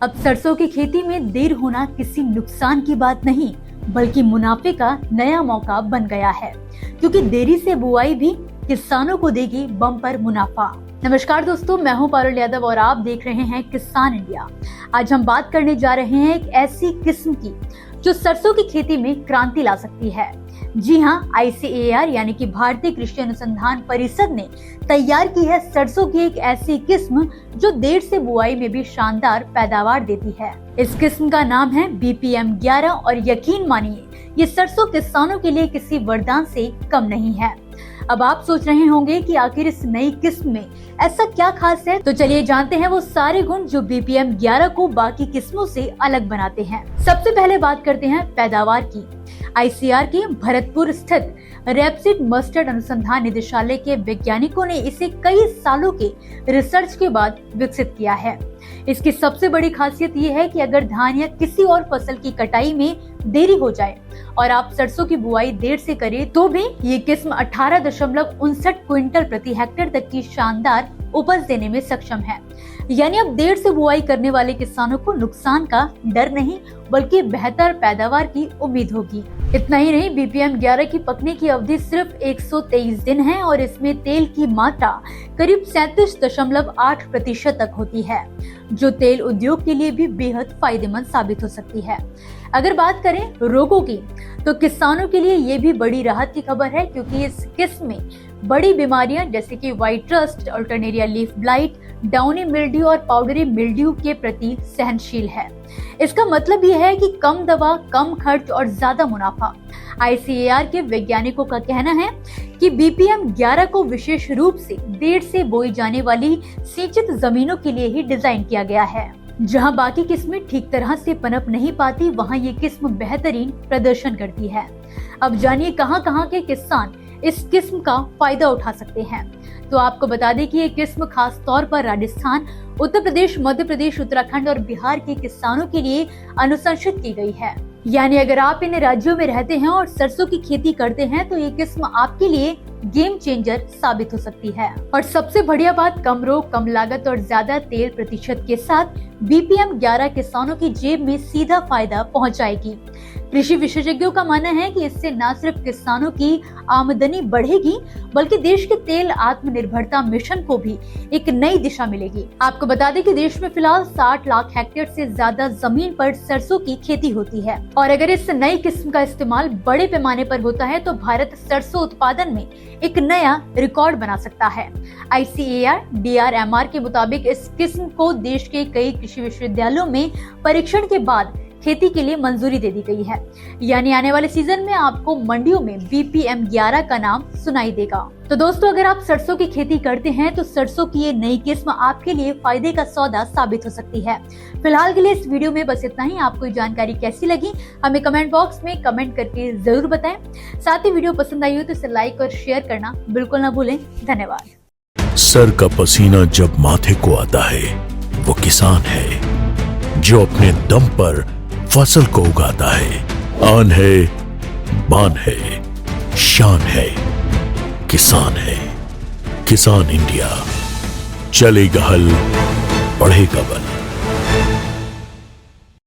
अब सरसों की खेती में देर होना किसी नुकसान की बात नहीं, बल्कि मुनाफे का नया मौका बन गया है, क्योंकि देरी से बुआई भी किसानों को देगी बम्पर मुनाफा। नमस्कार दोस्तों, मैं हूं पारुल यादव और आप देख रहे हैं किसान इंडिया। आज हम बात करने जा रहे हैं एक ऐसी किस्म की जो सरसों की खेती में क्रांति ला सकती है। जी हां, ICAR यानी कि भारतीय कृषि अनुसंधान परिषद ने तैयार की है सरसों की एक ऐसी किस्म जो देर से बुआई में भी शानदार पैदावार देती है। इस किस्म का नाम है BPM 11 और यकीन मानिए ये सरसों किसानों के लिए किसी वरदान से कम नहीं है। अब आप सोच रहे होंगे कि आखिर इस नई किस्म में ऐसा क्या खास है, तो चलिए जानते हैं वो सारे गुण जो BPM 11 को बाकी किस्मों से अलग बनाते हैं। सबसे पहले बात करते हैं पैदावार की। ICAR के भरतपुर स्थित रेपसीड मस्टर्ड अनुसंधान निदेशालय के वैज्ञानिकों ने इसे कई सालों के रिसर्च के बाद विकसित किया है। इसकी सबसे बड़ी खासियत ये है कि अगर धान या किसी और फसल की कटाई में देरी हो जाए और आप सरसों की बुआई देर से करें तो भी ये किस्म 18.59 क्विंटल प्रति हेक्टेयर तक की शानदार उपज देने में सक्षम है। यानी अब देर से बुआई करने वाले किसानों को नुकसान का डर नहीं, बल्कि बेहतर पैदावार की उम्मीद होगी। इतना ही नहीं, BPM 11 की पकने की अवधि सिर्फ 123 दिन है और इसमें तेल की मात्रा करीब 37.8% तक होती है, जो तेल उद्योग के लिए भी बेहद फायदेमंद साबित हो सकती है। अगर बात करें रोगों की, तो किसानों के लिए ये भी बड़ी राहत की खबर है, क्योंकि इस किस्म में बड़ी बीमारियां जैसे कि white rust, alternaria leaf blight, downy mildew और पाउडरी मिल्ड्यू के प्रति सहनशील है। इसका मतलब यह है कि कम दवा, कम खर्च और ज्यादा मुनाफा। ICAR के वैज्ञानिकों का कहना है कि BPM 11 को विशेष रूप से देर से बोई जाने वाली सिंचित जमीनों के लिए ही डिजाइन किया गया है। जहां बाकी किस्में ठीक तरह से पनप नहीं पाती, वहां ये किस्म बेहतरीन प्रदर्शन करती है। अब जानिए कहां-कहां के किसान इस किस्म का फायदा उठा सकते हैं। तो आपको बता दें कि ये किस्म खास तौर पर राजस्थान, उत्तर प्रदेश, मध्य प्रदेश, उत्तराखंड और बिहार के किसानों के लिए अनुशंसित की गई है। यानी अगर आप इन राज्यों में रहते हैं और सरसों की खेती करते हैं तो ये किस्म आपके लिए गेम चेंजर साबित हो सकती है। और सबसे बढ़िया बात, कम रोग, कम लागत और ज्यादा तेल प्रतिशत के साथ BPM 11 किसानों की जेब में सीधा फायदा पहुंचाएगी। कृषि विशेषज्ञों का मानना है कि इससे न सिर्फ किसानों की आमदनी बढ़ेगी, बल्कि देश के तेल आत्मनिर्भरता मिशन को भी एक नई दिशा मिलेगी। आपको बता दें कि देश में फिलहाल 60 लाख हेक्टेयर से ज्यादा जमीन पर सरसों की खेती होती है और अगर इस नई किस्म का इस्तेमाल बड़े पैमाने पर होता है तो भारत सरसों उत्पादन में एक नया रिकॉर्ड बना सकता है। ICAR DRMR के मुताबिक इस किस्म को देश के कई कृषि विश्वविद्यालयों में परीक्षण के बाद खेती के लिए मंजूरी दे दी गई है। यानी आने वाले सीजन में आपको मंडियों में BPM 11 का नाम सुनाई देगा। तो दोस्तों, अगर आप सरसों की खेती करते हैं तो सरसों की ये नई किस्म आपके लिए फायदे का सौदा साबित हो सकती है। फिलहाल के लिए इस वीडियो में बस इतना ही। आपको ये जानकारी कैसी लगी हमें कमेंट बॉक्स में कमेंट करके जरूर बताएं। साथ ही वीडियो पसंद आई हो तो इसे लाइक और शेयर करना बिल्कुल ना भूलें। धन्यवाद। सर का पसीना जब माथे को आता है वो किसान है जो अपने दम पर फसल को उगाता है। आन है, बान है, शान है, किसान है। किसान इंडिया, चलेगा हल, बढ़ेगा बल।